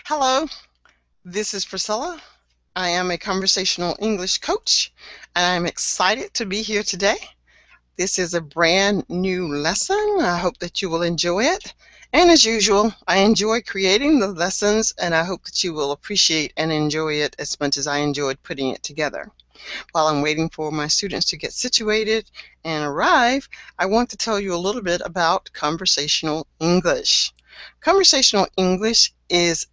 Hello, this is Priscilla. I am a conversational English coach, and I'm excited to be here today. This is a brand new lesson. I hope that you will enjoy it. And as usual, I enjoy creating the lessons, and I hope that you will appreciate and enjoy it as much as I enjoyed putting it together. While I'm waiting for my students to get situated and arrive, I want to tell you a little bit about conversational English. Conversational English is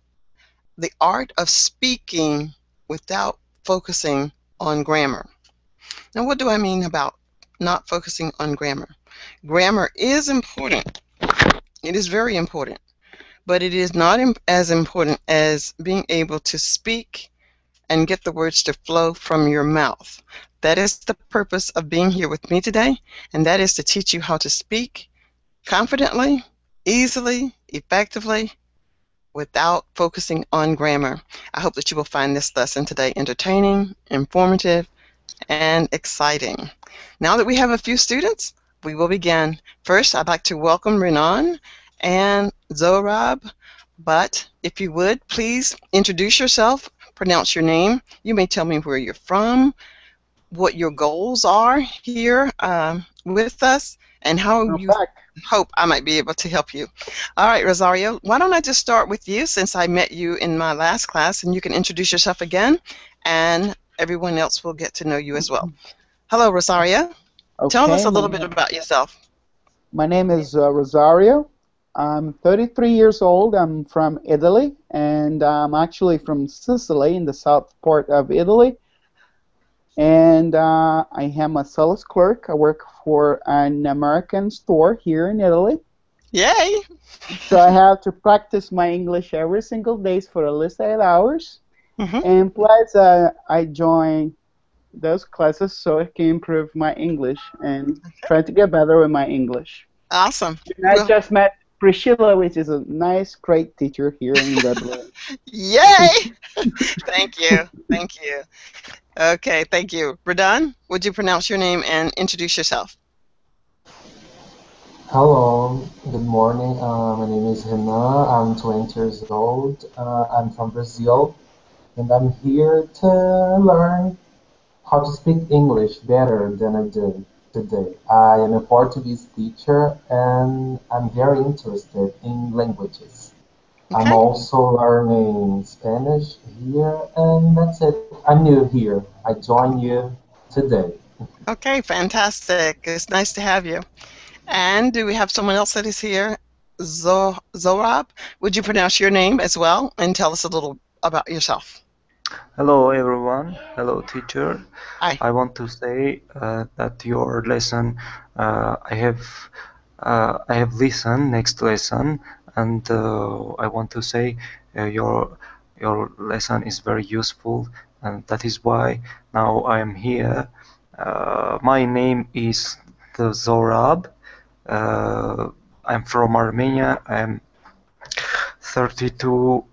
the art of speaking without focusing on grammar. Now, what do I mean about not focusing on grammar? Grammar is important. It is very important, but it is not as important as being able to speak and get the words to flow from your mouth. That is the purpose of being here with me today, and that is to teach you how to speak confidently, easily, effectively, without focusing on grammar. I hope that you will find this lesson today entertaining, informative, and exciting. Now that we have a few students, we will begin. First, I'd like to welcome Renan and Zorab, but if you would, please introduce yourself, pronounce your name. You may tell me where you're from, what your goals are here with us, and how I'm you back. hope I might be able to help you. All right, Rosario, why don't I just start with you since I met you in my last class, and you can introduce yourself again, and everyone else will get to know you as well. Hello, Rosario. Tell us Okay, a little bit about yourself. my name is Rosario. I'm 33 years old. I'm from Italy, and I'm actually from Sicily in the south part of Italy. And I am a sales clerk. I work for an American store here in Italy. Yay! So I have to practice my English every single day for at least 8 hours. hmm And plus, I join those classes so I can improve my English and try to get better with my English. Awesome. And I Well, just met Priscilla, which is a nice, great teacher here in Dublin. yay! Thank you. Thank you. Okay, thank you. Radan, would you pronounce your name and introduce yourself? Hello, good morning. My name is Renan. I'm 20 years old. I'm from Brazil, and I'm here to learn how to speak English better than I do today. I am a Portuguese teacher, and I'm very interested in languages. I'm Okay. also learning Spanish here, and that's it. I'm new here. I join you today. Okay, fantastic. It's nice to have you. And do we have someone else that is here? Zorab, would you pronounce your name as well and tell us a little about yourself? Hello everyone, hello teacher. Hi. I want to say that your lesson I have listened next lesson, and I want to say your lesson is very useful, and that is why now I am here. My name is the Zorab. Uh, I'm from Armenia. I'm 32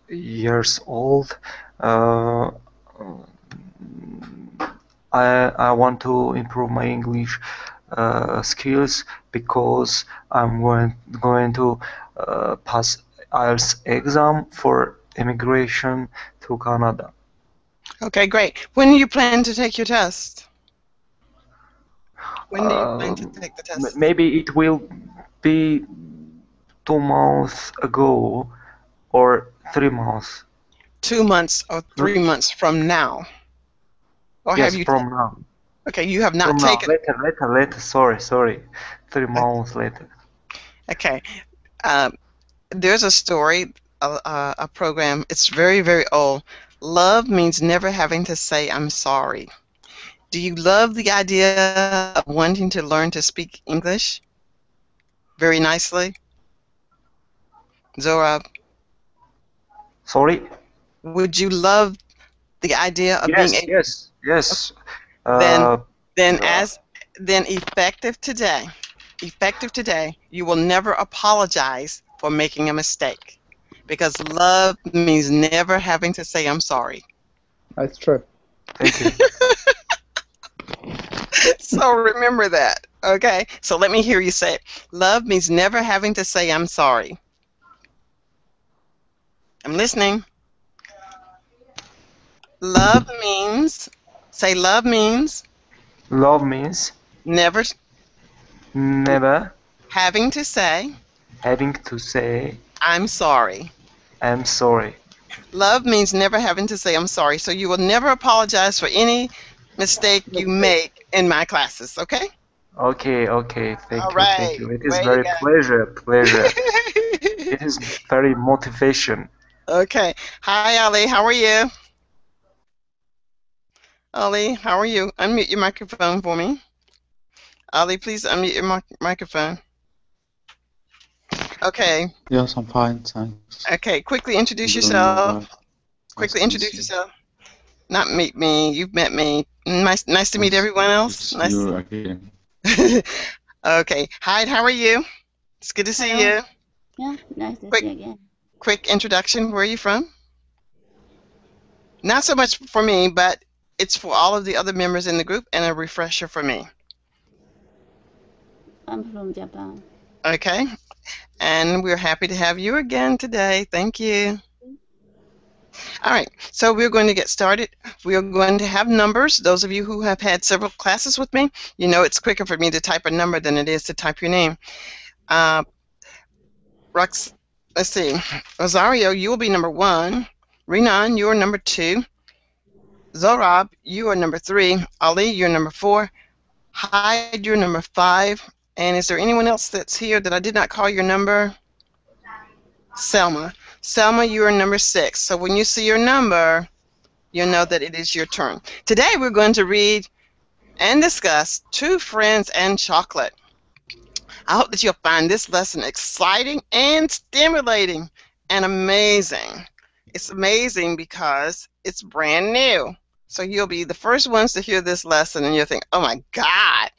years old. Uh, I want to improve my English skills because I'm going to pass IELTS exam for immigration to Canada. Okay, great. When do you plan to take your test? When do you plan Uh, to take the test? Maybe it will be 2 months ago or 3 months. 2 months or Not 3 months from now? Or have yes, you, from now. okay, you have not From now. taken, Later. Sorry. Three uh, months later. okay. Um, there's a story, a program, it's very, very old. Love means never having to say, I'm sorry. Do you love the idea of wanting to learn to speak English very nicely? Zora, Sorry? would you love the idea of being able, Yes. then, Uh, then uh, as, then effective today, you will never apologize for making a mistake because love means never having to say, I'm sorry. That's true. Thank you. So remember that, okay? So let me hear you say it. Love means never having to say, I'm sorry. I'm listening. Love means, say love means Love means never never having to say, having to say I'm sorry. I'm sorry. Love means never having to say, I'm sorry. So you will never apologize for any mistake you make in my classes, okay? Okay, okay, All thank right. you. It is Way very pleasure. to It is very motivation. go. Okay. Hi, Ali. How are you? Ali, how are you? Unmute your microphone for me. Ali, please unmute your microphone. Okay. Yes, I'm fine, thanks. Okay. Quickly introduce I'm doing all yourself. right. Quickly Nice to meet introduce you. yourself. Not meet me. You've met me. Nice to meet Nice everyone to else. see Nice. you again. Okay. Hyde, how are you? It's good to see Hello. you. Yeah, nice to Quick, see you again. quick introduction. Where are you from? Not so much for me, but it's for all of the other members in the group and a refresher for me. I'm from Japan. Okay. And we're happy to have you again today. Thank you. All right, so we're going to get started. We are going to have numbers. Those of you who have had several classes with me, you know it's quicker for me to type a number than it is to type your name. Let's see. Rosario, you will be number 1. Renan, you are number 2. Zorab, you are number 3. Ali, you're number 4. Hyde, you're number 5. And is there anyone else that's here that I did not call your number? Selma. Selma, you are number 6. So when you see your number, you'll know that it is your turn. Today we're going to read and discuss Two Friends and Chocolate. I hope that you'll find this lesson exciting and stimulating and amazing. It's amazing because it's brand new. So you'll be the first ones to hear this lesson and you'll think, oh my God,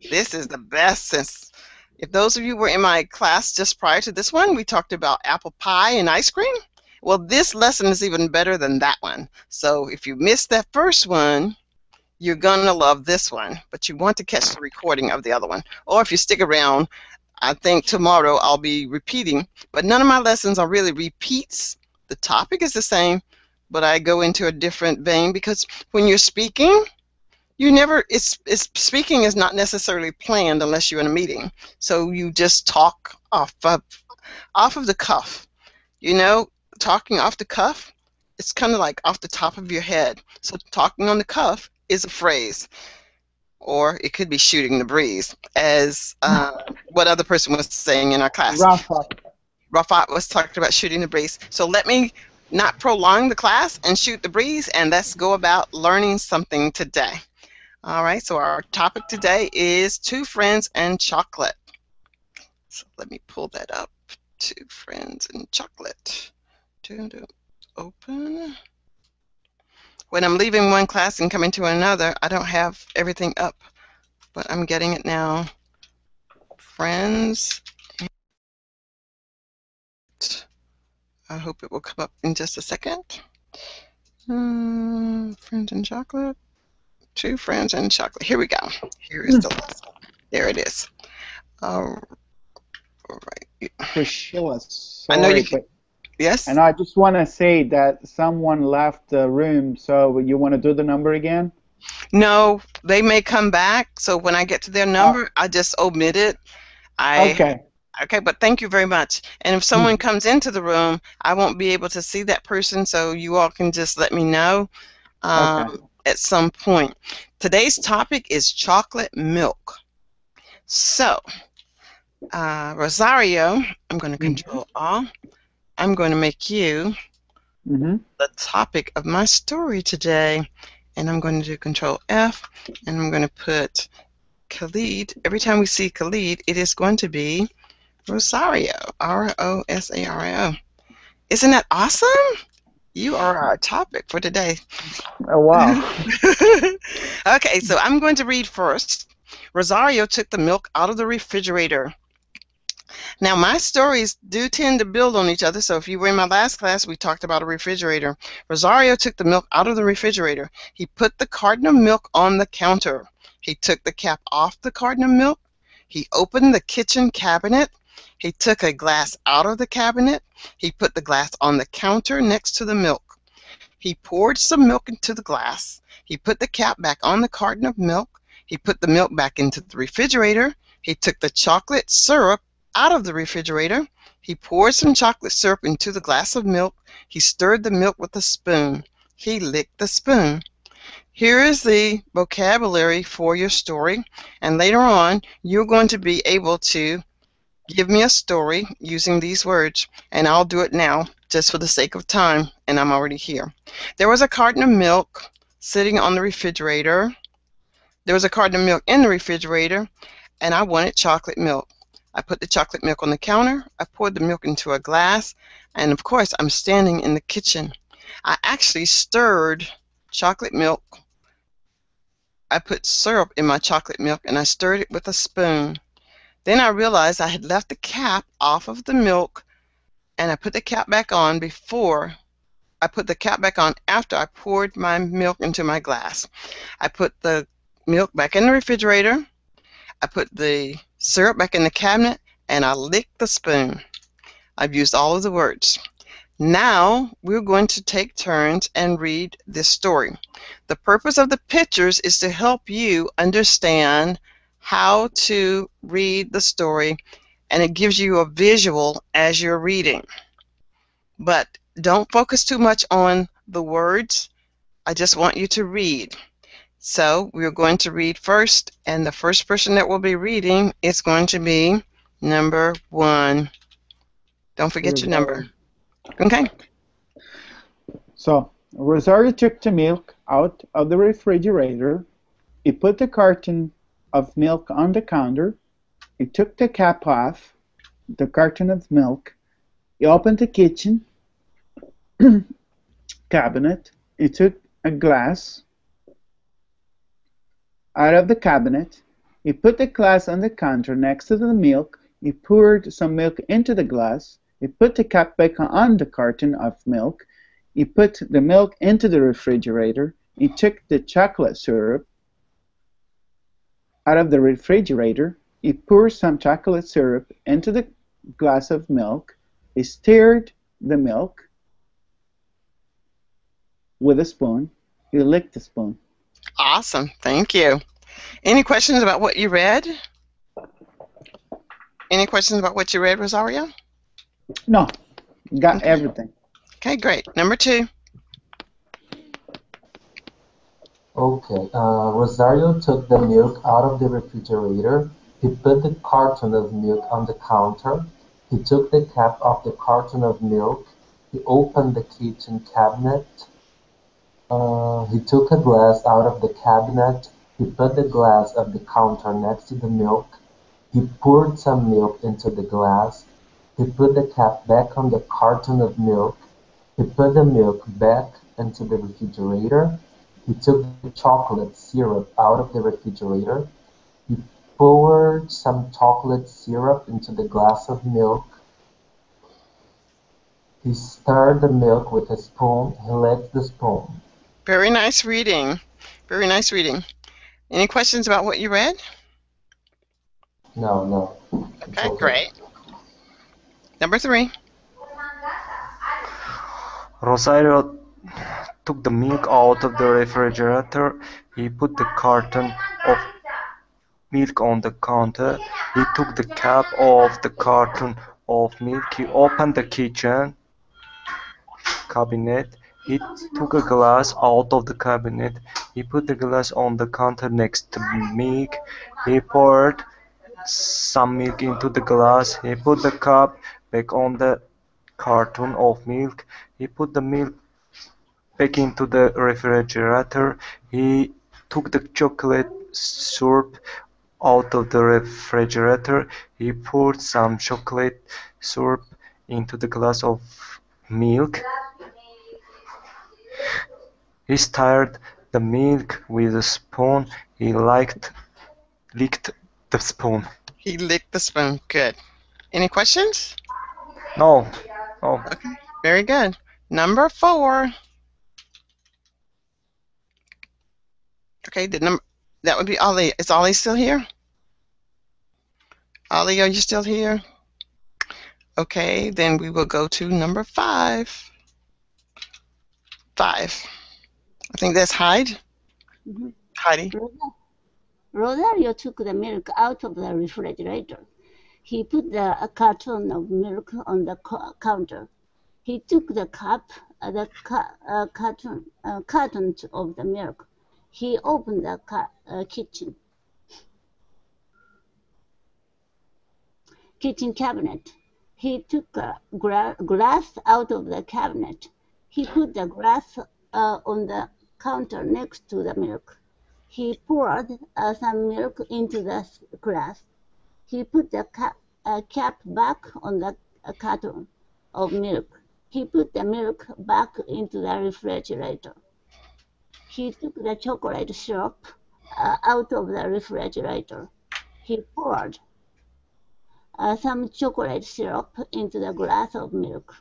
this is the best since. If those of you were in my class just prior to this one, we talked about apple pie and ice cream. Well, this lesson is even better than that one. So if you missed that first one, you're going to love this one, but you want to catch the recording of the other one. Or if you stick around, I think tomorrow I'll be repeating, but none of my lessons are really repeats. The topic is the same, but I go into a different vein because when you're speaking, you never, speaking is not necessarily planned unless you're in a meeting. So you just talk off of the cuff. You know, talking off the cuff, it's kind of like off the top of your head. So talking on the cuff is a phrase, or it could be shooting the breeze, as what other person was saying in our class. Rafat was talking about shooting the breeze. So let me not prolong the class and shoot the breeze, and let's go about learning something today. All right, so our topic today is Two Friends and Chocolate. So let me pull that up. Two Friends and Chocolate. Open. When I'm leaving one class and coming to another, I don't have everything up, but I'm getting it now. Friends. I hope it will come up in just a second. Friends and Chocolate. Two Friends and Chocolate. Here we go. Here is the lesson. There it is. All right. Priscilla, I know sorry, you can. but Yes. and I just want to say that someone left the room, so you want to do the number again? No, they may come back. So when I get to their number, I just omit it. Okay. Okay, but thank you very much. And if someone comes into the room, I won't be able to see that person, so you all can just let me know at some point. Today's topic is chocolate milk. So, Rosario, I'm going to control all. I'm going to make you the topic of my story today. And I'm going to do Control F, and I'm going to put Khalid. Every time we see Khalid, it is going to be Rosario, Rosario. Isn't that awesome? You are our topic for today. Oh, wow. Okay, so I'm going to read first. Rosario took the milk out of the refrigerator. Now, my stories do tend to build on each other, so if you were in my last class, we talked about a refrigerator. Rosario took the milk out of the refrigerator. He put the carton of milk on the counter. He took the cap off the carton of milk. He opened the kitchen cabinet. He took a glass out of the cabinet. He put the glass on the counter next to the milk. He poured some milk into the glass. He put the cap back on the carton of milk. He put the milk back into the refrigerator. He took the chocolate syrup out of the refrigerator. He poured some chocolate syrup into the glass of milk. He stirred the milk with a spoon. He licked the spoon. Here is the vocabulary for your story, and later on you're going to be able to give me a story using these words, and I'll do it now just for the sake of time, and I'm already here. There was a carton of milk sitting on the refrigerator. There was a carton of milk in the refrigerator, and I wanted chocolate milk. I put the chocolate milk on the counter. I poured the milk into a glass, and of course I'm standing in the kitchen. I actually stirred chocolate milk. I put syrup in my chocolate milk and I stirred it with a spoon. Then I realized I had left the cap off of the milk, and I put the cap back on before I put the cap back on after I poured my milk into my glass. I put the milk back in the refrigerator. I put the syrup back in the cabinet, and I licked the spoon. I've used all of the words. Now we're going to take turns and read this story. The purpose of the pictures is to help you understand how to read the story, and it gives you a visual as you're reading. But don't focus too much on the words. I just want you to read. So we're going to read first, and the first person that will be reading is going to be number 1. Don't forget your number. Okay. So Rosario took the milk out of the refrigerator. He put the carton of milk on the counter. He took the cap off the carton of milk. He opened the kitchen cabinet. He took a glass out of the cabinet. He put the glass on the counter next to the milk. He poured some milk into the glass. He put the cap back on the carton of milk. He put the milk into the refrigerator. He took the chocolate syrup out of the refrigerator. He poured some chocolate syrup into the glass of milk. He stirred the milk with a spoon. He licked the spoon. Awesome. Thank you. Any questions about what you read? Any questions about what you read, Rosario? No, got Okay. everything. Okay, great. Number 2. Okay, Rosario took the milk out of the refrigerator. He put the carton of milk on the counter. He took the cap off the carton of milk. He opened the kitchen cabinet. He took a glass out of the cabinet. He put the glass on the counter next to the milk. He poured some milk into the glass. He put the cap back on the carton of milk. He put the milk back into the refrigerator. He took the chocolate syrup out of the refrigerator. He poured some chocolate syrup into the glass of milk. He stirred the milk with a spoon. He licked the spoon. Very nice reading. Very nice reading. Any questions about what you read? No. It's Okay, okay. great. Number 3. Rosario took the milk out of the refrigerator. He put the carton of milk on the counter. He took the cap off the carton of milk. He opened the kitchen cabinet. He took a glass out of the cabinet. He put the glass on the counter next to milk. He poured some milk into the glass. He put the cap back on the carton of milk. He put the milk back into the refrigerator. He took the chocolate syrup out of the refrigerator. He poured some chocolate syrup into the glass of milk. He stirred the milk with a spoon. He licked the spoon. He licked the spoon. Good. Any questions? No. Okay, very good. Number 4. Okay, that would be Ali. Is Ali still here? Ali, are you still here? Okay, then we will go to number 5. 5. I think that's Heidi. Heidi. Rosario took the milk out of the refrigerator. He put a carton of milk on the counter. He took the carton of the milk. He opened the kitchen cabinet. He took a glass out of the cabinet. He put the glass on the counter next to the milk. He poured some milk into the glass. He put the cap back on the carton of milk. He put the milk back into the refrigerator. He took the chocolate syrup out of the refrigerator. He poured some chocolate syrup into the glass of milk.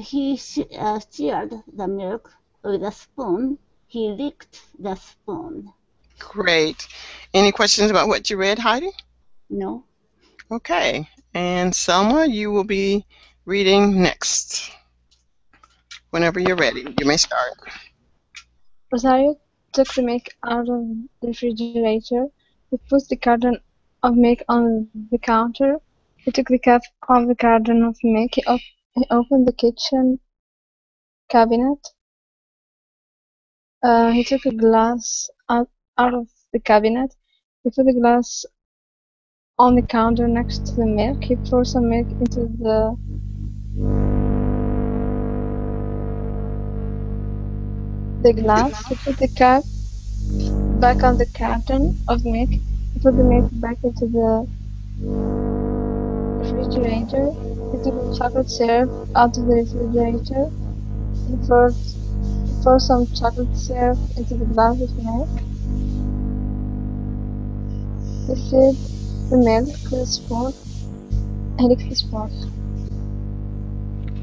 He stirred the milk with a spoon. He licked the spoon. Great. Any questions about what you read, Heidi? No. Okay. And Selma, you will be reading next. Whenever you're ready, you may start. Rosario took the milk out of the refrigerator. He put the carton of milk on the counter. He took the cap off the carton of milk. He opened the kitchen cabinet. He took a glass out of the cabinet. He put the glass on the counter next to the milk. He poured some milk into the glass. He put the cap back on the carton of milk. He put the milk back into the refrigerator. He took the chocolate syrup out of the refrigerator. He poured some chocolate syrup into the glass of milk. He filled the milk with a spoon and licked the spoon.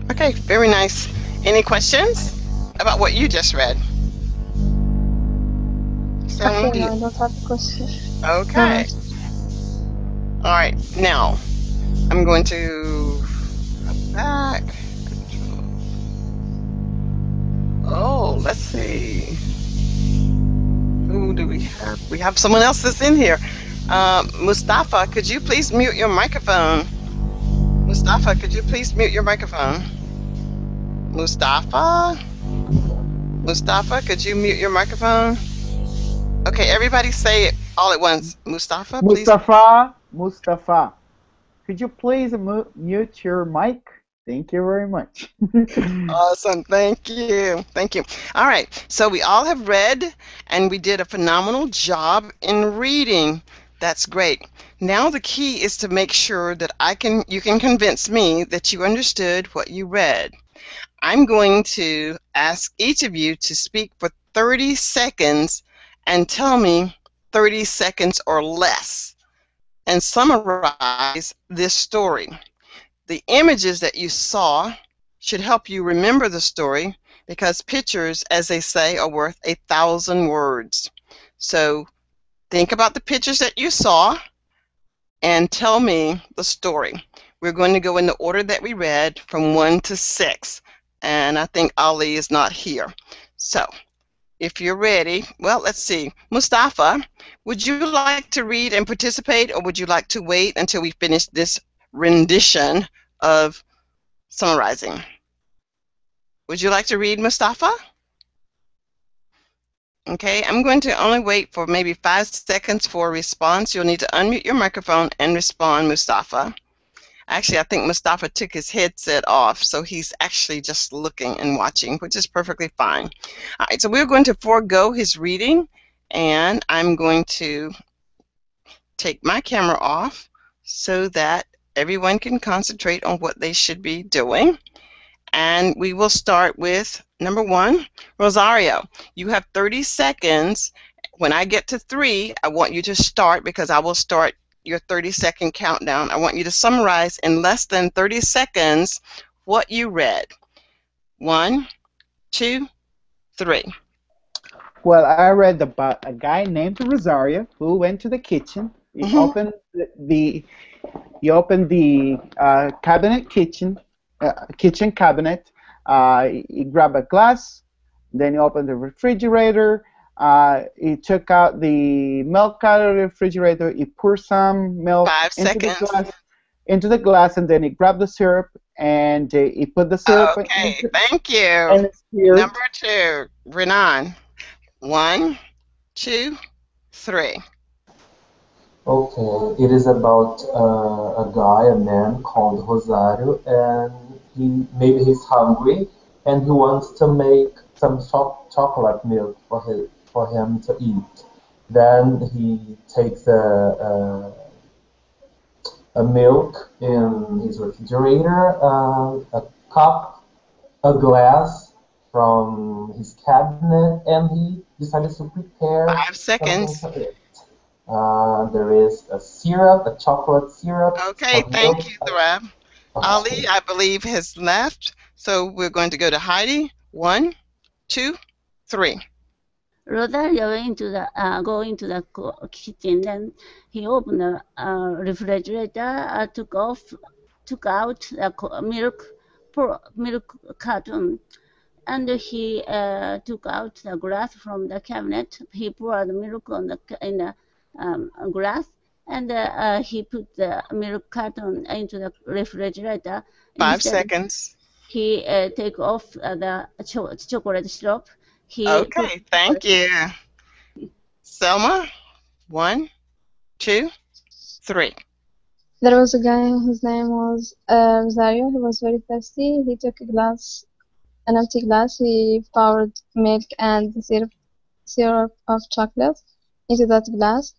Okay, very nice. Any questions about what you just read? Okay, no, I don't have a question. Okay. All right, now I'm going to back. Oh, let's see. Who do we have? We have someone else that's in here. Mustafa, could you please mute your microphone? Mustafa, could you please mute your microphone? Mustafa? Mustafa, could you mute your microphone? Okay, everybody say it all at once. Mustafa, please. Mustafa, could you please mute your mic? Thank you very much. Awesome, thank you. Thank you. All right, so we all have read and we did a phenomenal job in reading. That's great. Now the key is to make sure that you can convince me that you understood what you read. I'm going to ask each of you to speak for 30 seconds and tell me 30 seconds or less and summarize this story. The images that you saw should help you remember the story because pictures, as they say, are worth 1,000 words. So think about the pictures that you saw and tell me the story. We're going to go in the order that we read from 1 to 6. And I think Ali is not here. So if you're ready, well, let's see. Mustafa, would you like to read and participate, or would you like to wait until we finish this rendition of summarizing? Would you like to read, Mustafa? Okay, I'm going to only wait for maybe 5 seconds for a response. You'll need to unmute your microphone and respond, Mustafa. Actually, I think Mustafa took his headset off, so he's actually just looking and watching, which is perfectly fine. All right, so we're going to forego his reading, and I'm going to take my camera off so that everyone can concentrate on what they should be doing. And we will start with number 1, Rosario. You have 30 seconds. When I get to 3, I want you to start because I will start your 30-second countdown. I want you to summarize in less than 30 seconds what you read. 1, 2, 3. Well, I read about a guy named Rosario who went to the kitchen. He opened He opened the kitchen cabinet. He grabbed a glass. Then he opened the refrigerator. He took out the milk out of the refrigerator. He poured some milk 5 seconds. Into the glass, and then he grabbed the syrup and he put the syrup Okay, into thank you. and stirred. Number 2, Renan. 1, 2, 3. Okay, it is about a man called Rosario, and maybe he's hungry, and he wants to make some chocolate milk for him to eat. Then he takes a milk in his refrigerator, a cup, a glass from his cabinet, and he decided to prepare 5 seconds. something to eat. There is a syrup, a chocolate syrup. Okay, some thank milk. you, Thorab. Ali, I believe, has left, so we're going to go to Heidi. 1, 2, 3. Rosario go into the kitchen. Then he opened the refrigerator, took out the milk carton, and he took out the glass from the cabinet. He poured the milk in the glass, and he put the milk carton into the refrigerator. 5 Instead, seconds. he take off the chocolate syrup. Okay, thank you. Selma. 1, 2, 3. There was a guy whose name was Rosario. He was very thirsty. He took an empty glass. He poured milk and the syrup of chocolate into that glass,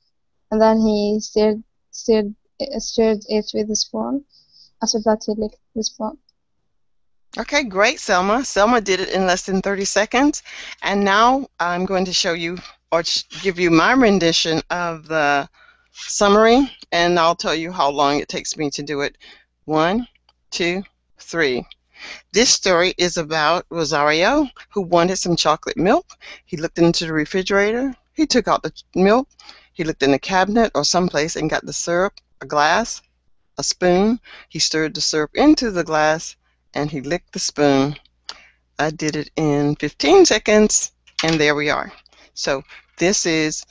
and then he stirred it with a spoon. After that, he licked the spoon. Okay, great, Selma. Selma did it in less than 30 seconds. And now I'm going to show you or give you my rendition of the summary, and I'll tell you how long it takes me to do it. 1, 2, 3. This story is about Rosario, who wanted some chocolate milk. He looked into the refrigerator. He took out the milk. He looked in the cabinet or someplace and got the syrup, a glass, a spoon. He stirred the syrup into the glass, and he licked the spoon. I did it in 15 seconds, and there we are. So this is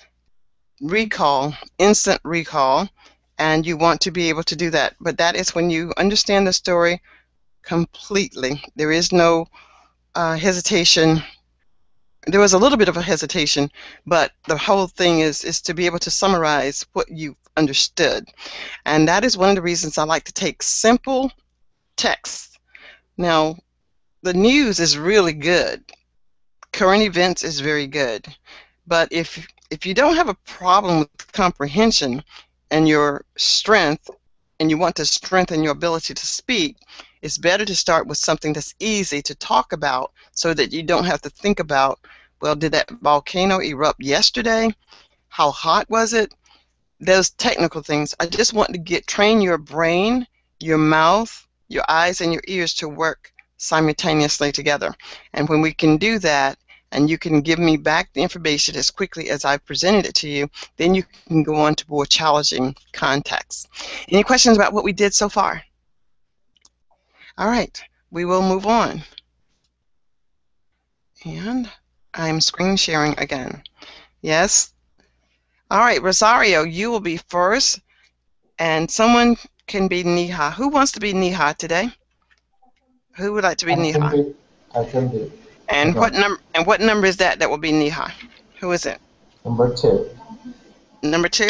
recall, instant recall, and you want to be able to do that. But that is when you understand the story completely. There is no hesitation. There was a little bit of a hesitation, but the whole thing is to be able to summarize what you understood. And that is one of the reasons I like to take simple texts. Now, the news is really good. Current events is very good. But if you don't have a problem with comprehension and your strength, and you want to strengthen your ability to speak, it's better to start with something that's easy to talk about so that you don't have to think about, well, did that volcano erupt yesterday? How hot was it? Those technical things. I just want to train your brain, your mouth, your eyes, and your ears to work simultaneously together. And when we can do that, and you can give me back the information as quickly as I've presented it to you, then you can go on to more challenging contexts. Any questions about what we did so far? All right, we will move on. And I'm screen sharing again. Yes? All right, Rosario, you will be first, and someone can be Neha. Who wants to be Neha today? Who would like to be Neha? I can be. And what number is that will be Neha? Who is it? Number 2. Number 2?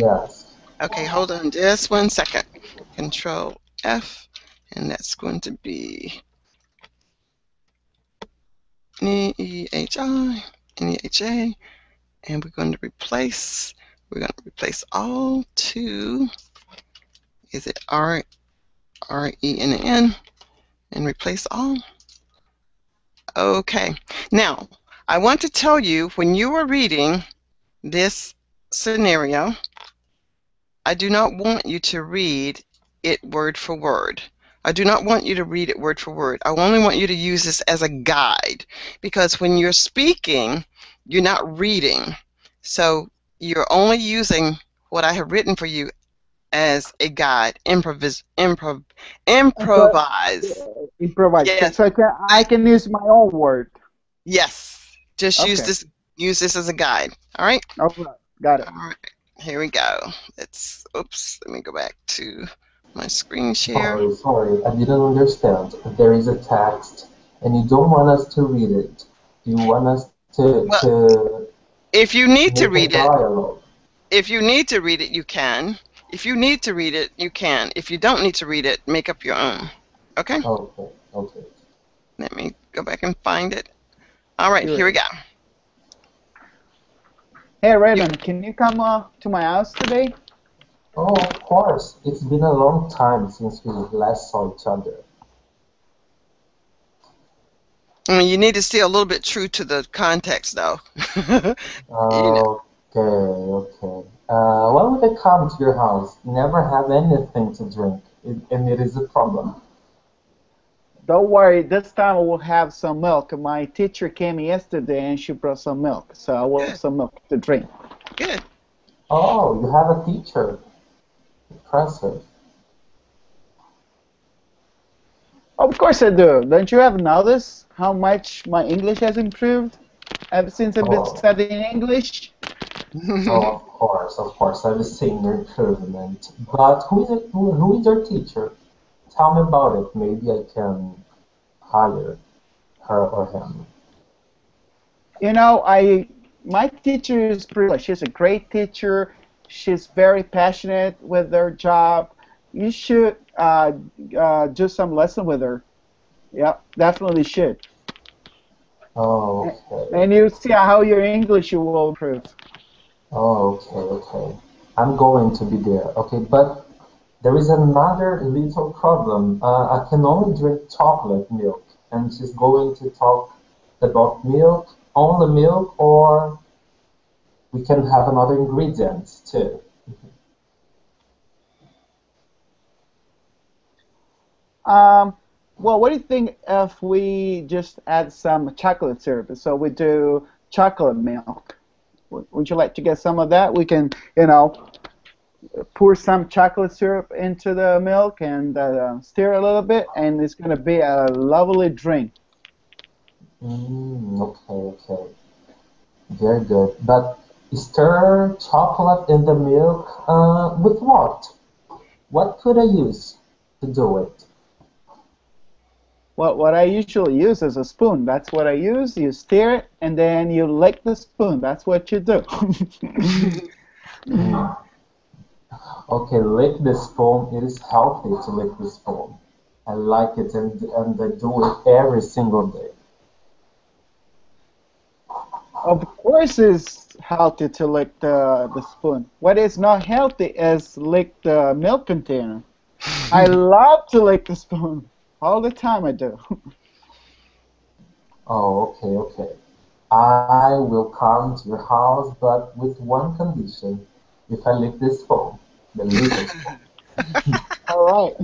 Yes. Okay, hold on just 1 second. Control F, and that's going to be Nehi, Neha, and we're going to replace all to, is it RENN, and replace all. Okay, now I want to tell you, when you are reading this scenario, I do not want you to read it word for word. I do not want you to read it word for word. I only want you to use this as a guide, because when you're speaking, you're not reading. So you're only using what I have written for you as a guide. Improvise. Improvise. Yes. So I can use my own word. Yes. Just use Okay. this as a guide. All right. All right. Got it. All right. Here we go. Oops. Let me go back to my screen share. Sorry, I didn't understand. There is a text, and you don't want us to read it. You want us to Well, if you need to make a read it, dialogue. if you need to read it, you can. If you need to read it, you can. If you don't need to read it, make up your own. Okay? Okay, okay. Let me go back and find it. All right, here we go. Hey Raymond, can you come to my house today? Oh, of course. It's been a long time since we last saw each other. I mean, you need to stay a little bit true to the context, though. You know. Okay. Why would I come to your house? Never have anything to drink, and it is a problem. Don't worry, this time I will have some milk. My teacher came yesterday and she brought some milk, so I will have some milk to drink. Good. Oh, you have a teacher. Impressive. Of course I do. Don't you ever notice how much my English has improved ever since I've been studying English? Oh, of course, I've seen your improvement. But who is your teacher? Tell me about it. Maybe I can hire her or him. You know, my teacher is Priscilla. She's a great teacher. She's very passionate with her job. You should do some lesson with her. Yeah, definitely should. Oh, okay. And you see how your English will improve. Oh, okay. I'm going to be there. Okay, but there is another little problem. I can only drink chocolate milk, and she's going to talk about milk, only milk, or we can have another ingredients too. Well, what do you think if we just add some chocolate syrup? So we do chocolate milk. Would you like to get some of that? We can, pour some chocolate syrup into the milk and stir a little bit, and it's going to be a lovely drink. Okay. Very good. But stir chocolate in the milk with what? What could I use to do it? Well, what I usually use is a spoon. That's what I use. You stir it, and then you lick the spoon. That's what you do. Okay, lick the spoon. It is healthy to lick the spoon. I like it, and I do it every single day. Of course, it's healthy to lick the spoon. What is not healthy is lick the milk container. I love to lick the spoon. All the time I do. Oh, okay. I will come to your house, but with one condition. If I lick this spoon, the little spoon. All right.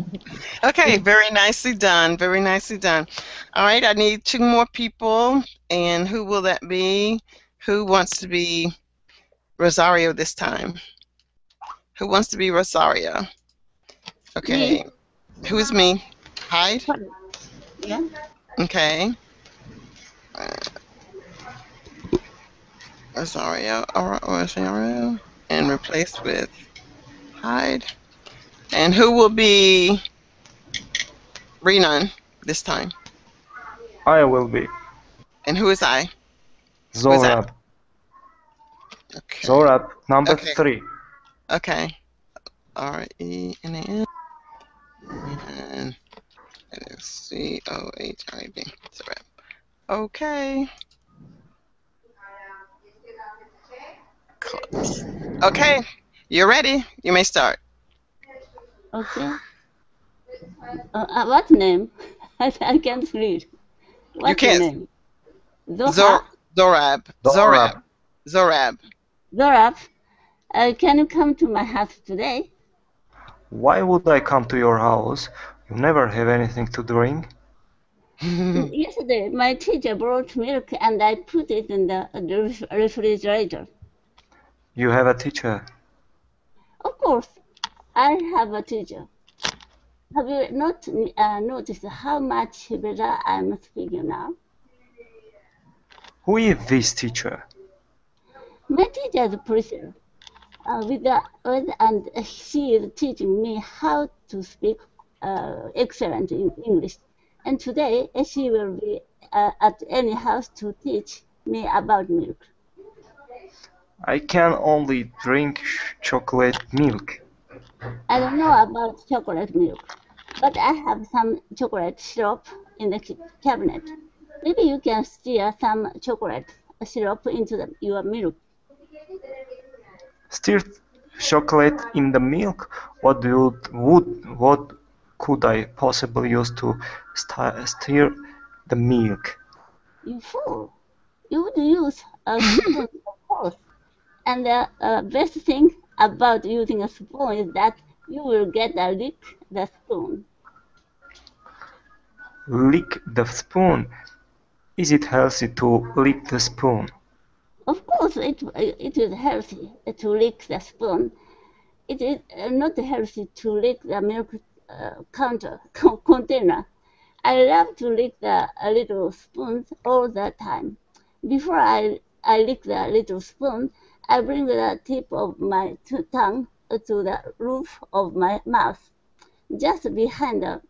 Okay, very nicely done. Very nicely done. All right, I need 2 more people. And who will that be? Who wants to be Rosario this time? Who wants to be Rosario? Okay. Me. Who is me? Hyde? Yeah. Okay. Rosario. And replaced with Hyde. And who will be Renan this time? I will be. And who is I? Zorab. Okay. Zorab, number Okay. 3. Okay. R-E-N-A-N. And C-O-H-I-B. Zorab. Okay. Close. Okay. You're ready. You may start. Okay. What name? I can't read. What's can't- your name? Zoha? Zorab. Zorab. Zorab. Zorab, can you come to my house today? Why would I come to your house? You never have anything to drink? Yesterday, my teacher brought milk and I put it in the refrigerator. You have a teacher. Of course, I have a teacher. Have you not noticed how much better I'm speaking now? Who is this teacher? My teacher is Priscilla, and she is teaching me how to speak excellent in English. And today she will be at any house to teach me about milk. I can only drink chocolate milk. I don't know about chocolate milk, but I have some chocolate syrup in the cabinet. Maybe you can stir some chocolate syrup into your milk. Stirred chocolate in the milk? What could I possibly use to stir the milk? You fool! You would use a spoon, of course. And the best thing about using a spoon is that you will get a lick the spoon. Lick the spoon. Is it healthy to lick the spoon? Of course, it is healthy to lick the spoon. It is not healthy to lick the milk container. I love to lick the little spoons all the time. Before I lick the little spoon, I bring the tip of my tongue to the roof of my mouth, just behind the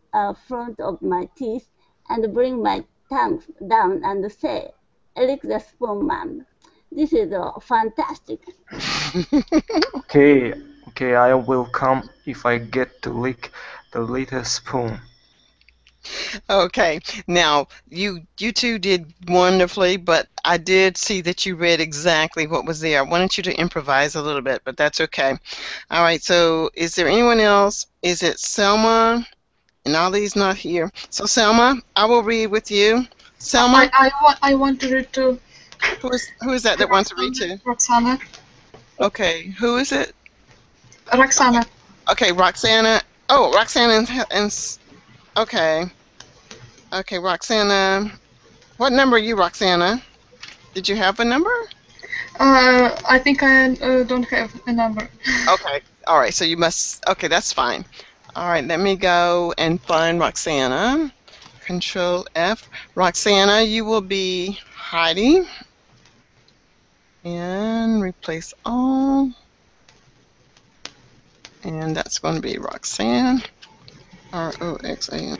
front of my teeth, and bring my tongue down and say, lick the spoon, Mom. This is fantastic. Okay, I will come if I get to lick the little spoon. Okay, now you two did wonderfully, but I did see that you read exactly what was there. I wanted you to improvise a little bit, but that's okay. All right, so is there anyone else? Is it Selma? And Ali's not here. So Selma, I will read with you. Selma, I want to read to who is that wants to read to? Roxana. Okay, who is it? Roxana. Okay, Roxana. Oh, Roxana and okay. Okay, Roxana. What number are you, Roxana? Did you have a number? I think I don't have a number. Okay. All right. So you must. Okay, that's fine. All right. Let me go and find Roxana. Control F. Roxana, you will be Heidi. And replace all. And that's going to be Roxanne. Roxanne.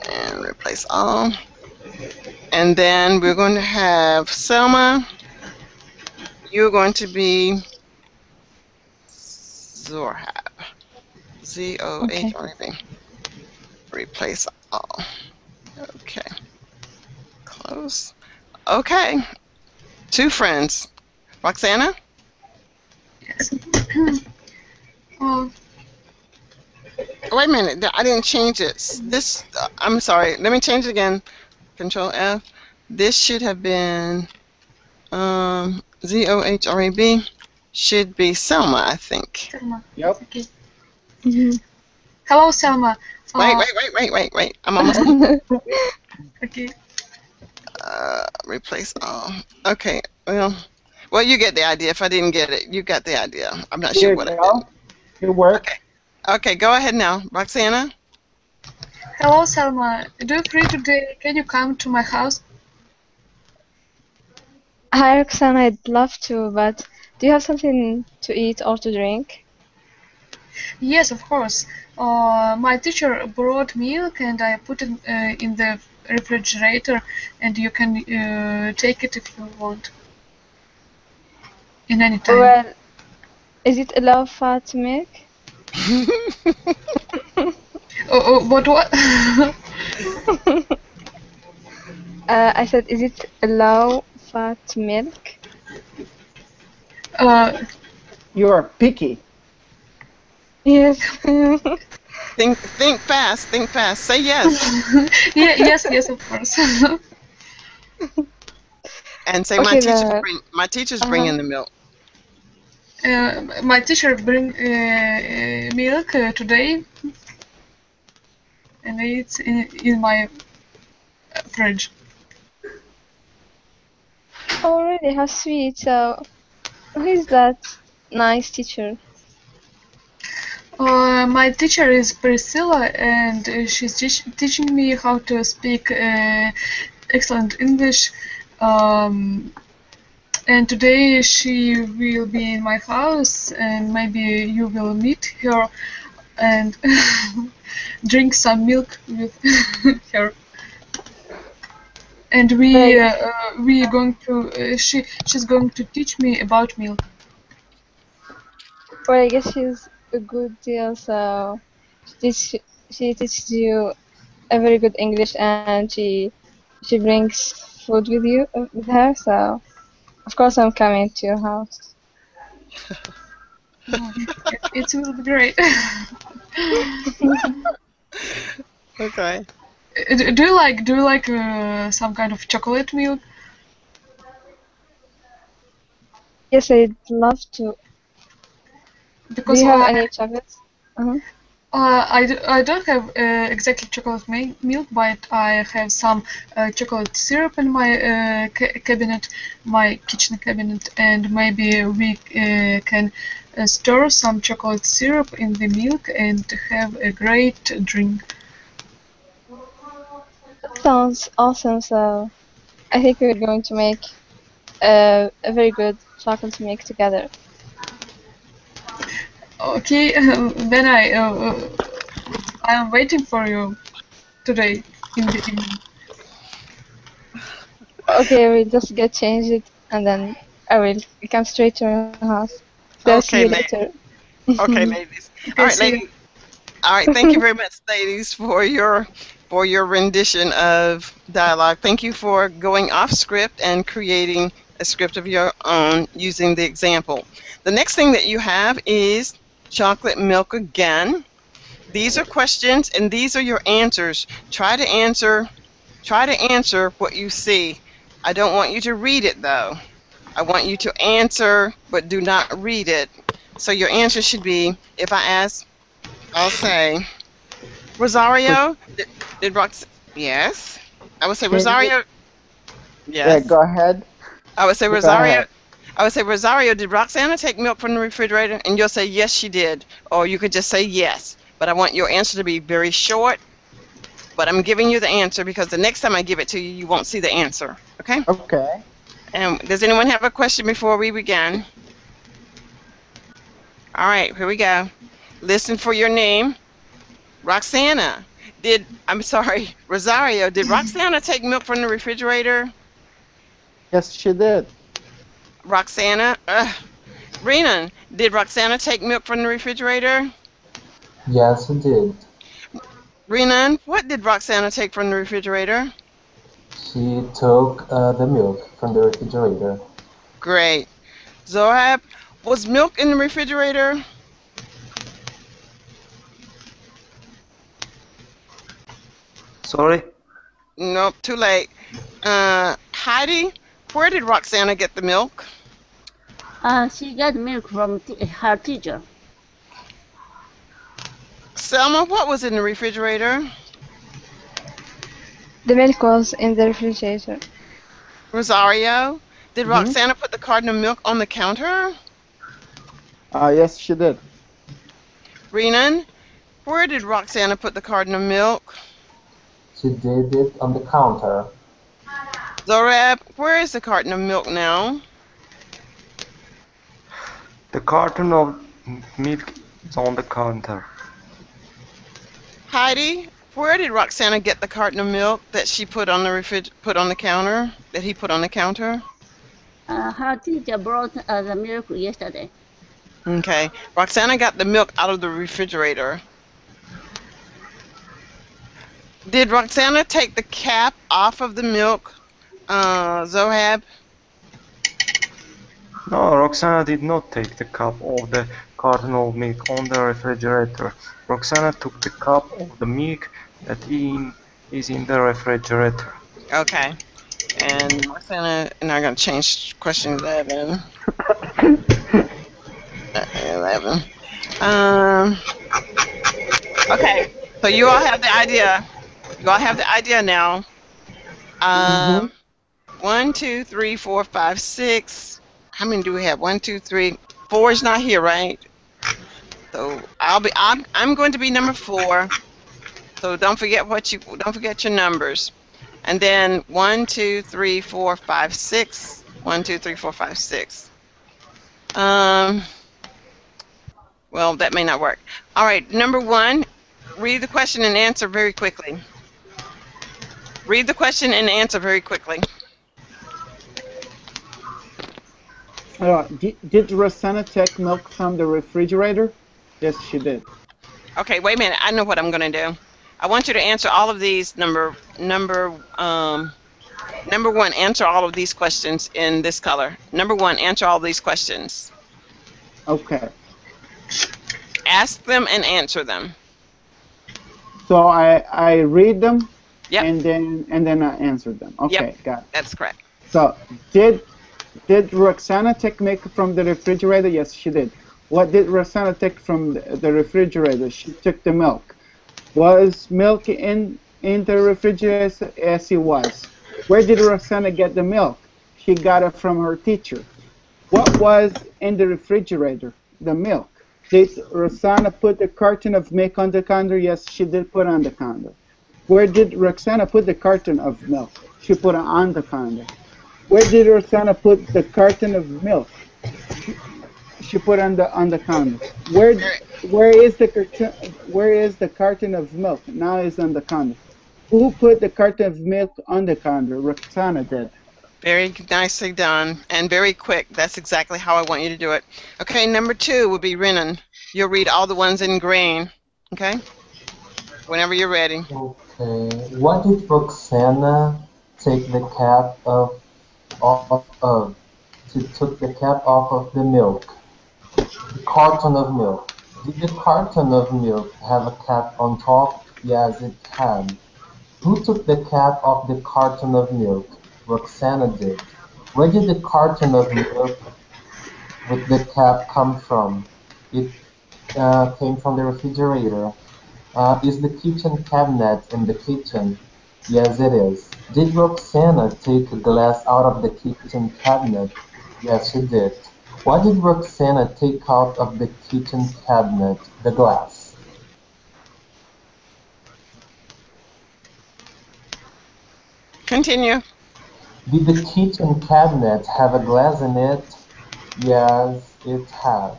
And replace all. And then we're going to have Selma. You're going to be Zohab. Z-O-H-R-A-B. Replace all. Okay. Close. Okay. Two friends. Roxana? Yes. Oh. Wait a minute. I didn't change it. This, I'm sorry. Let me change it again. Control F. This should have been Z-O-H-R-A-B. Should be Selma, I think. Selma. Yep. Okay. Hello, Selma. Wait. I'm almost. Okay. Replace all. Okay. Well, you get the idea. If I didn't get it, you got the idea. I'm not sure what I did. Good work. Okay. Okay, go ahead now. Roxana? Hello, Selma. Do you free today? Can you come to my house? Hi, Roxana, I'd love to, but do you have something to eat or to drink? Yes, of course. My teacher brought milk and I put it in the refrigerator, and you can take it if you want. In any time. Well, is it low fat milk? What? I said, is it low fat milk? You're picky. Yes. Think fast. Think fast. Say yes. Yeah, yes, of course. And say Okay, my teacher's bringing the milk. My teacher bring milk today, and it's in my fridge. Oh, really? How sweet. So, who is that nice teacher? My teacher is Priscilla, and she's teaching me how to speak excellent English. And today she will be in my house, and maybe you will meet her and drink some milk with her. And we are going to she's going to teach me about milk. Well, I guess she's a good deal, so she teaches you a very good English, and she brings food with you with her. So of course I'm coming to your house. It will be great. Okay. Do you like some kind of chocolate milk? Yes, I'd love to. Do Because you have any chocolates? I don't have exactly chocolate milk, but I have some chocolate syrup in my cabinet, my kitchen cabinet, and maybe we can stir some chocolate syrup in the milk and have a great drink. That sounds awesome. So I think we're going to make a very good chocolate milk together. Okay, then I'm waiting for you today in the evening. Okay, we'll just get changed and then I will come straight to your house. So I'll see Okay, you ladies. later. Okay, ladies. Okay, All right, see you. ladies. All right, thank you very much, ladies, for your rendition of dialogue. Thank you for going off script and creating a script of your own using the example. The next thing that you have is chocolate milk again. These are questions and these are your answers. Try to answer what you see. I don't want you to read it though. I want you to answer but do not read it. So your answer should be, if I ask, I'll say, Rosario, did Rox? Yes. I would say Rosario. Yeah, Yes. go ahead. I would say Go Rosario. ahead. I would say Rosario. Did Roxana take milk from the refrigerator? And you'll say yes, she did, or you could just say yes. But I want your answer to be very short. But I'm giving you the answer because the next time I give it to you, you won't see the answer. Okay? Okay. And does anyone have a question before we begin? All right, here we go. Listen for your name. Roxana. Rosario, did Roxana take milk from the refrigerator? Yes, she did. Roxana? Renan, did Roxana take milk from the refrigerator? Yes, we did. Renan, what did Roxana take from the refrigerator? She took the milk from the refrigerator. Great. Zohab, was milk in the refrigerator? Sorry? Nope, too late. Heidi, where did Roxana get the milk? She got milk from her teacher. Selma, what was in the refrigerator? The milk was in the refrigerator. Rosario, did Mhm. Roxana put the carton of milk on the counter? Yes, she did. Renan, where did Roxana put the carton of milk? She did it on the counter. Zorab, where is the carton of milk now? The carton of milk is on the counter. Heidi, where did Roxana get the carton of milk that she put on the counter? That he put on the counter? Her teacher brought the milk yesterday. Okay. Roxana got the milk out of the refrigerator. Did Roxana take the cap off of the milk, Zohab? No, Roxana did not take the cup of the carton of milk on the refrigerator. Roxana took the cup of the milk that is in the refrigerator. Okay. And Roxana, and I'm going to change question 11. 11. Okay. So you all have the idea. You all have the idea now. 1, 2, 3, 4, 5, 6. How many do we have? 1, 2, 3. 4 is not here, right? So I'm going to be number 4. So don't forget your numbers. And then 1, 2, 3, 4, 5, 6. 1, 2, 3, 4, 5, 6. Well, that may not work. All right, number 1, read the question and answer very quickly. Read the question and answer very quickly. Did Rosanna take milk from the refrigerator? Yes, she did. Okay, wait a minute. I know what I'm going to do. I want you to answer all of these. Number 1, answer all of these questions in this color. Number 1, answer all these questions. Okay. Ask them and answer them. So I read them. Yep. And then I answer them. Okay, yep. Got it. That's correct. So did Roxana take milk from the refrigerator? Yes, she did. What did Roxana take from the refrigerator? She took the milk. Was milk in the refrigerator? Yes, it was. Where did Roxana get the milk? She got it from her teacher. What was in the refrigerator? The milk. Did Roxana put the carton of milk on the counter? Yes, she did put it on the counter. Where did Roxana put the carton of milk? She put it on the counter. Where did Roxana put the carton of milk? She put it on the counter. Where is the carton of milk? Now it's on the counter. Who put the carton of milk on the counter? Roxana did. Very nicely done and very quick. That's exactly how I want you to do it. Okay, number 2 will be Renan. You'll read all the ones in green. Okay? Whenever you're ready. Okay. What did Roxana take the cap off of? She took the cap off of the milk. The carton of milk. Did the carton of milk have a cap on top? Yes, it had. Who took the cap off the carton of milk? Roxana did. Where did the carton of milk with the cap come from? It came from the refrigerator. Is the kitchen cabinet in the kitchen? Yes, it is. Did Roxana take a glass out of the kitchen cabinet? Yes, she did. What did Roxana take out of the kitchen cabinet? The glass. Continue. Did the kitchen cabinet have a glass in it? Yes, it has.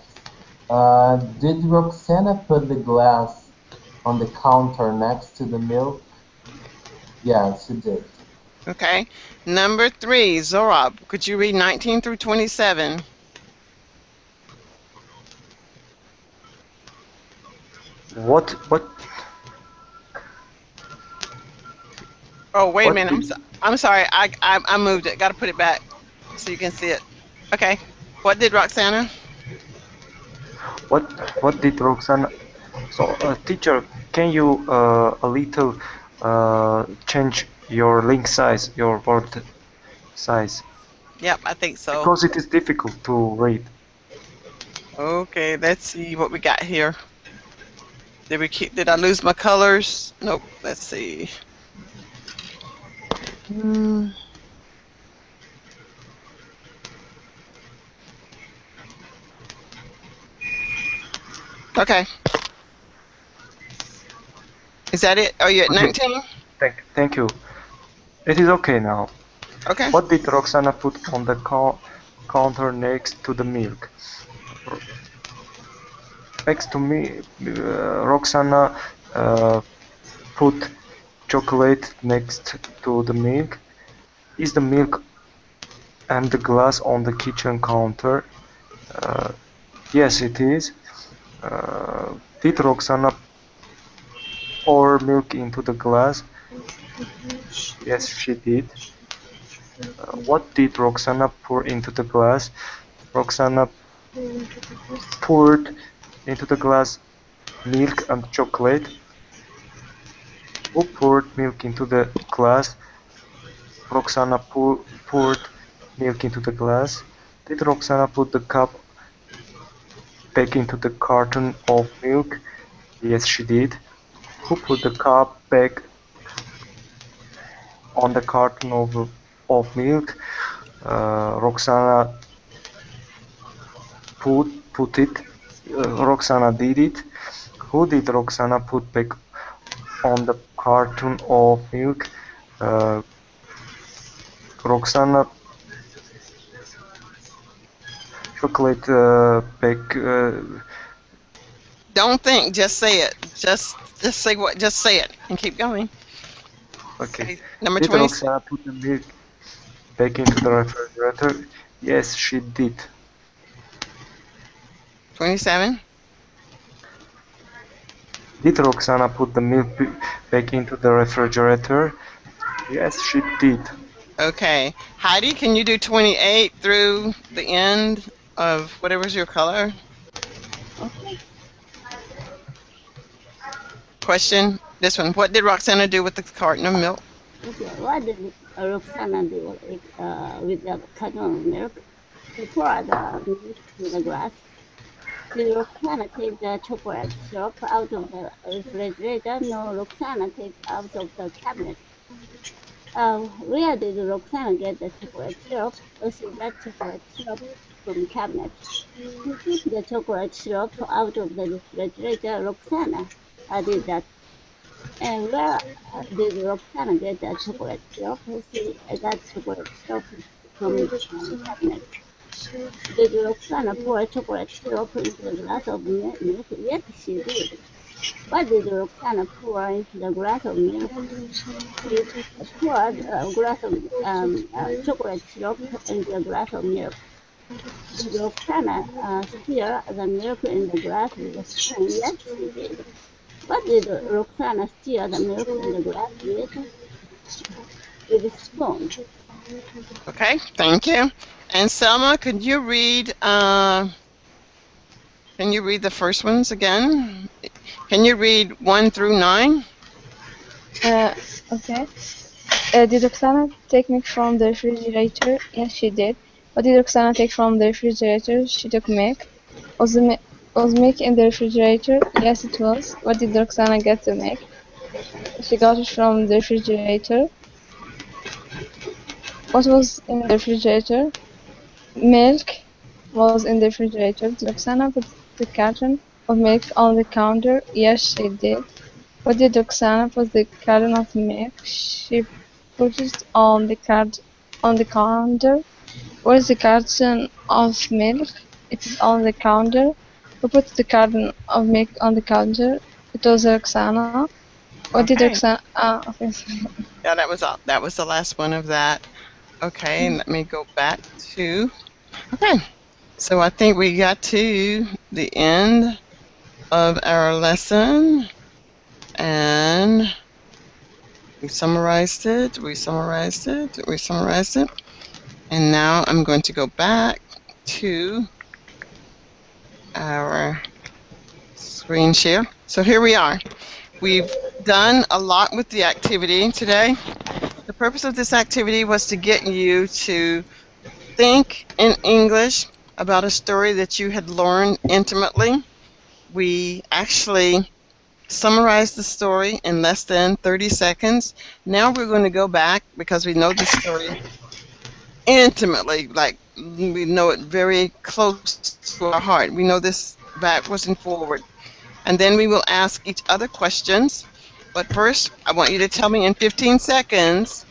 Did Roxana put the glass on the counter next to the milk? Yes, she did. Okay. Number 3, Zorab. Could you read 19 through 27? What? Oh, wait a minute. I'm sorry. I moved it. Got to put it back so you can see it. Okay. What did Roxana? What did Roxana? So, teacher, can you a little change your link size, your word size? Yep, I think so. Because it is difficult to read. Okay, let's see what we got here. Did I lose my colors? Nope. Let's see. Okay. Is that it? Are you at 19? Thank you. It is okay now. Okay. What did Roxana put on the counter next to the milk? Next to me, Roxana put chocolate next to the milk. Is the milk and the glass on the kitchen counter? Yes, it is. Did Roxana pour milk into the glass? Yes, she did. What did Roxana pour into the glass? Roxana poured into the glass milk and chocolate. Who poured milk into the glass? Roxana poured milk into the glass. Did Roxana put the cup back into the carton of milk? Yes, she did. Who put the cup back on the carton of milk? Roxana put it. Roxana did it. Who did Roxana put back on the carton of milk? Roxana chocolate back. Don't think, just say it. Just say what, just say it and keep going. Okay. Say number Did 20. Roxana put the milk back into the refrigerator? Yes, she did. 27. Did Roxana put the milk back into the refrigerator? Yes, she did. Okay. Heidi, can you do 28 through the end of whatever's your color? Okay. Question, this one. What did Roxana do with the carton of milk? Okay. What did Roxana do with the carton of milk? She poured the milk to the glass. Did Roxana take the chocolate syrup out of the refrigerator? No, Roxana take out of the cabinet. Where did Roxana get the chocolate syrup? She got chocolate syrup from the cabinet. Who took the chocolate syrup out of the refrigerator? Roxana did that. And where did Roxana get the chocolate syrup? She got chocolate syrup from the cabinet. Did Roxana pour chocolate syrup into a glass of milk? Yes, she did. What did Roxana pour into the glass of milk? She poured a glass of chocolate syrup into a glass of milk. Did Roxana stir the milk in the glass with a spoon? Yes, she did. What did Roxana stir the milk in the glass with? With a spoon. Okay, thank you. And Selma, could you read the first ones again? Can you read 1 through 9? Okay. Did Roxana take milk from the refrigerator? Yes, she did. What did Roxana take from the refrigerator? She took milk. Was milk in the refrigerator? Yes, it was. What did Roxana get the milk? She got it from the refrigerator. What was in the refrigerator? Milk was in the refrigerator. Did Roxana put the carton of milk on the counter? Yes, she did. What did Roxana put the carton of milk? She put it on the counter. Where's the carton of milk? It is on the counter. Who put the carton of milk on the counter? It was Roxana. What did Okay. Roxana? Okay. Yeah, that was all. That was the last one of that. Okay, and let me go back to. Okay, so I think we got to the end of our lesson, and we summarized it. And now I'm going to go back to our screen share. So here we are. We've done a lot with the activity today. The purpose of this activity was to get you to think in English about a story that you had learned intimately. We actually summarized the story in less than 30 seconds. Now we're going to go back because we know the story intimately, like we know it very close to our heart. We know this backwards and forward. And then we will ask each other questions. But first, I want you to tell me in 15 seconds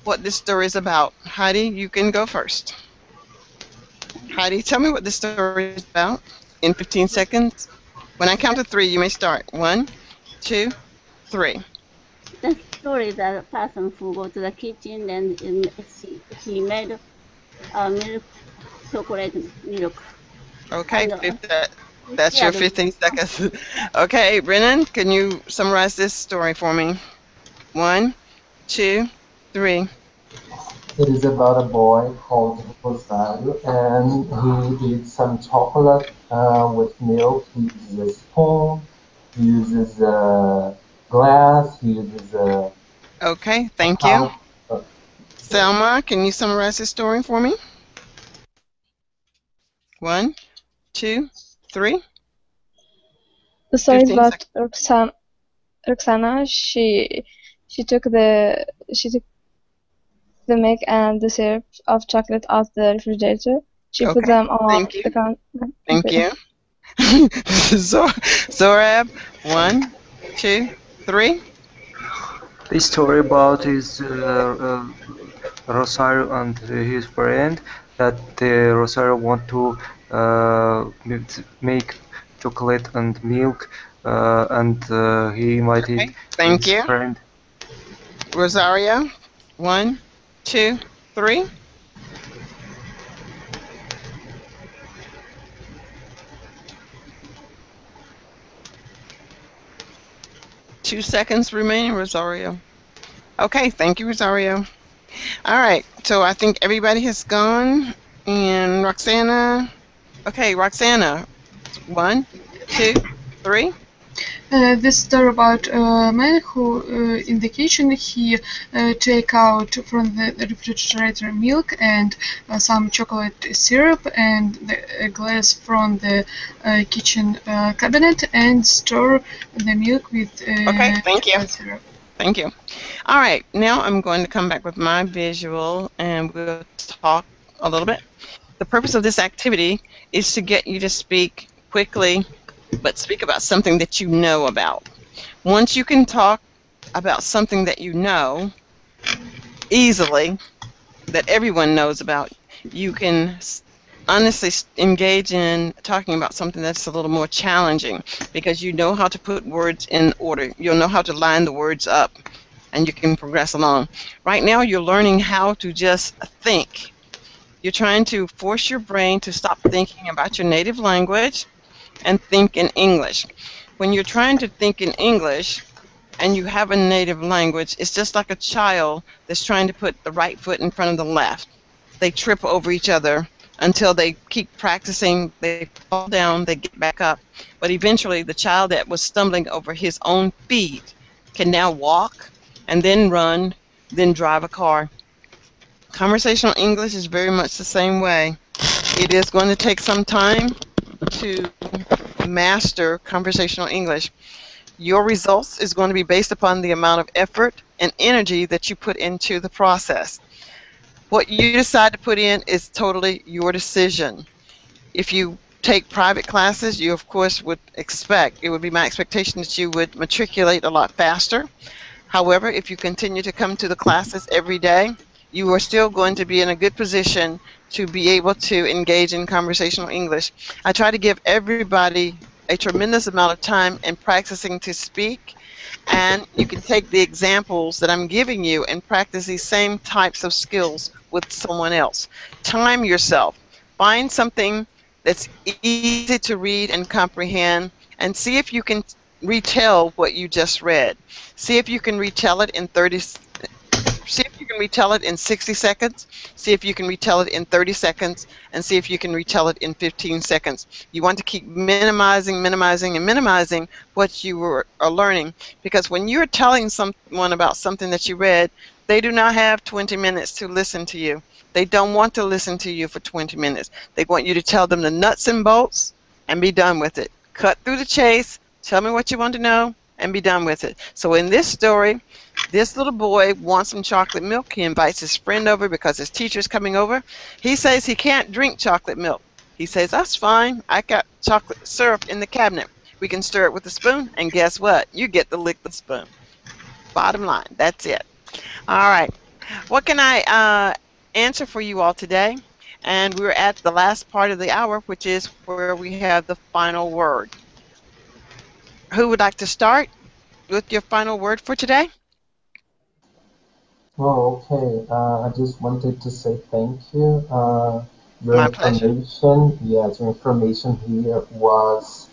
what this story is about. Heidi, you can go first. Heidi, tell me what this story is about in 15 seconds. When I count to 3, you may start. 1, 2, 3. The story that a person who go to the kitchen and he made milk, chocolate milk. Okay, And, that's your 15 seconds. Okay, Brennan, can you summarize this story for me? 1, 2, 3. It is about a boy called Rosario, and he eats some chocolate with milk. He uses a spoon, he uses a glass, he uses a... Okay, thank you. Selma, can you summarize this story for me? 1, 2, 3. The story is about Roxana. She took the milk and the syrup of chocolate out the refrigerator. She put them on the counter. Thank you. Zorab, 1, 2, 3. The story about is Rosario and his friend that Rosario want to make chocolate and milk, and he invited Okay, thank his you. friend. Rosario, 1, 2, 3. 2 seconds remaining, Rosario. Okay, thank you, Rosario. All right, so I think everybody has gone. And Roxana. Okay, Roxana, 1, 2, 3. This story about a man who, in the kitchen, he take out from the refrigerator milk and some chocolate syrup and a glass from the kitchen cabinet and store the milk with Okay, thank you. chocolate syrup. Thank you. All right, now I'm going to come back with my visual and we'll talk a little bit. The purpose of this activity is to get you to speak quickly, but speak about something that you know about. Once you can talk about something that you know easily, that everyone knows about, you can honestly engage in talking about something that's a little more challenging because you know how to put words in order. You'll know how to line the words up and you can progress along. Right now you're learning how to just think. You're trying to force your brain to stop thinking about your native language and think in English. When you're trying to think in English and you have a native language, it's just like a child that's trying to put the right foot in front of the left. They trip over each other until they keep practicing, they fall down, they get back up. But eventually the child that was stumbling over his own feet can now walk and then run, then drive a car. Conversational English is very much the same way. It is going to take some time to master conversational English. Your results is going to be based upon the amount of effort and energy that you put into the process. What you decide to put in is totally your decision. If you take private classes, you of course would expect, it would be my expectation that you would matriculate a lot faster. However, if you continue to come to the classes every day, you are still going to be in a good position to be able to engage in conversational English. I try to give everybody a tremendous amount of time in practicing to speak, and you can take the examples that I'm giving you and practice these same types of skills with someone else. Time yourself. Find something that's easy to read and comprehend, and see if you can retell what you just read. See if you can retell it in 60 seconds, see if you can retell it in 30 seconds, and see if you can retell it in 15 seconds. You want to keep minimizing what you are learning, because when you're telling someone about something that you read, they do not have 20 minutes to listen to you. They don't want to listen to you for 20 minutes. They want you to tell them the nuts and bolts and be done with it. Cut through the chase, tell me what you want to know, and be done with it. So in this story, this little boy wants some chocolate milk. He invites his friend over because his teacher's coming over. He says he can't drink chocolate milk. He says, that's fine. I got chocolate syrup in the cabinet. We can stir it with a spoon, and guess what? You get to lick the spoon. Bottom line, that's it. All right. What can I answer for you all today? And we're at the last part of the hour, which is where we have the final word. Who would like to start with your final word for today? Oh, okay. I just wanted to say thank you. Your My pleasure. information, yes, your information here was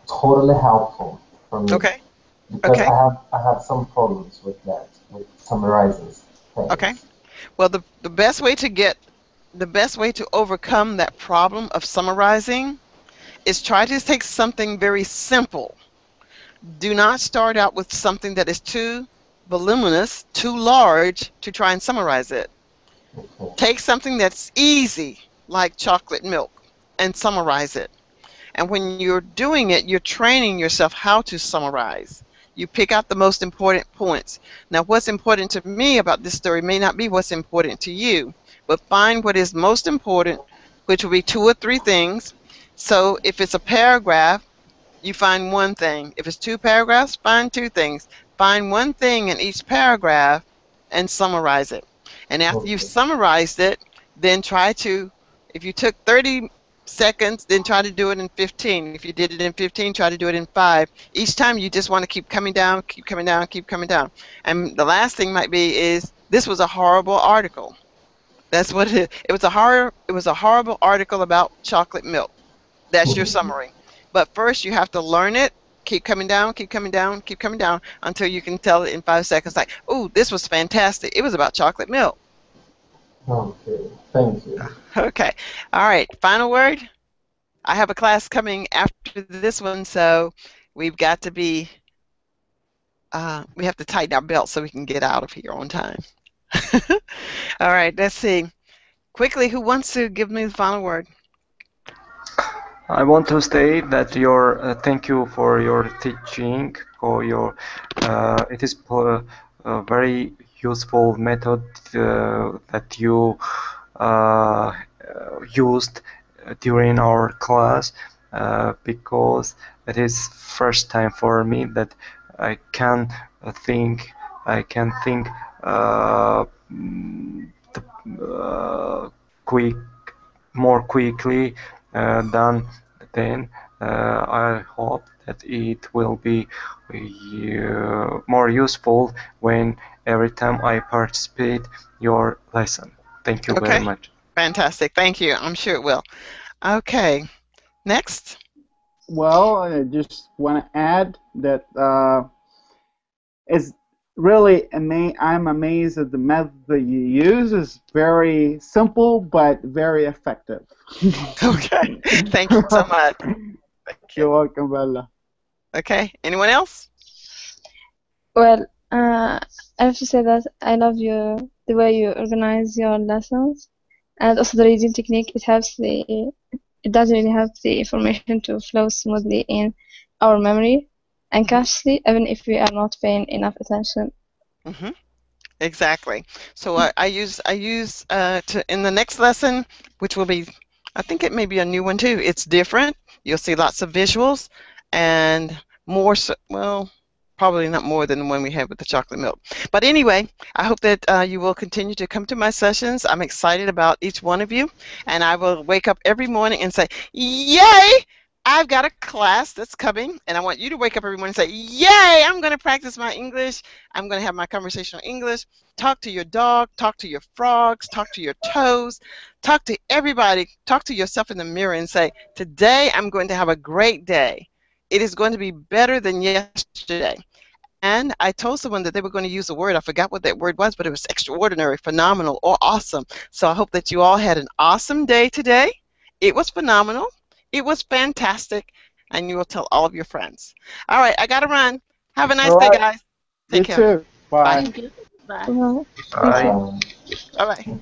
totally helpful for me Okay. because Okay. I have some problems with that, with summarizing things. Okay. Well, the best way to overcome that problem of summarizing is try to take something very simple. Do not start out with something that is too voluminous, too large to try and summarize it. Okay. Take something that's easy, like chocolate milk, and summarize it. And when you're doing it, you're training yourself how to summarize. You pick out the most important points. Now, what's important to me about this story may not be what's important to you, but find what is most important, which will be 2 or 3 things. So if it's a paragraph, you find one thing. If it's two paragraphs, find two things. Find one thing in each paragraph and summarize it. And after you've Okay. summarized it, then try to, if you took 30 seconds, then try to do it in 15. If you did it in 15, try to do it in 5. Each time you just want to keep coming down, keep coming down, keep coming down. And the last thing might be is, this was a horrible article. That's what it is. It was a horrible article about chocolate milk. That's your summary. But first you have to learn it, keep coming down, keep coming down, keep coming down until you can tell it in 5 seconds like, "Oh, this was fantastic. It was about chocolate milk." Okay. Thank you. Okay. All right. Final word. I have a class coming after this one, so we've got to be we have to tighten our belts so we can get out of here on time. All right, let's see. Quickly, who wants to give me the final word? I want to state that your thank you for your teaching, for your it is a very useful method that you used during our class, because it is first time for me that I can think quick more quickly than then. I hope that it will be more useful when every time I participate your lesson. Thank you very Okay, much. fantastic. Thank you. I'm sure it will. Okay, next. Well, I just want to add that it's really I'm amazed at the method that you use. It's very simple but very effective. Okay, thank you so much. You're welcome, Bella. Okay, anyone else? Well, I have to say that I love the way you organize your lessons, and also the reading technique. It does really help the information to flow smoothly in our memory and consciously, even if we are not paying enough attention. Mm-hmm. Exactly. So I use to in the next lesson, which will be, I think it may be a new one too. It's different. You'll see lots of visuals and more. Well, probably not more than the one we had with the chocolate milk. But anyway, I hope that you will continue to come to my sessions. I'm excited about each one of you, and I will wake up every morning and say, "Yay! I've got a class that's coming," and I want you to wake up every morning and say, "Yay! I'm going to practice my English. I'm going to have my conversational English. Talk to your dog, talk to your frogs, talk to your toes, talk to everybody, talk to yourself in the mirror and say, today I'm going to have a great day. It is going to be better than yesterday." And I told someone that they were going to use a word. I forgot what that word was, but it was extraordinary, phenomenal, or awesome. So I hope that you all had an awesome day today. It was phenomenal. It was fantastic. And you will tell all of your friends. All right, I got to run. Have a nice All day, right. guys. You Take care. too. Bye. Thank you. Bye. Well, Bye. Bye-bye.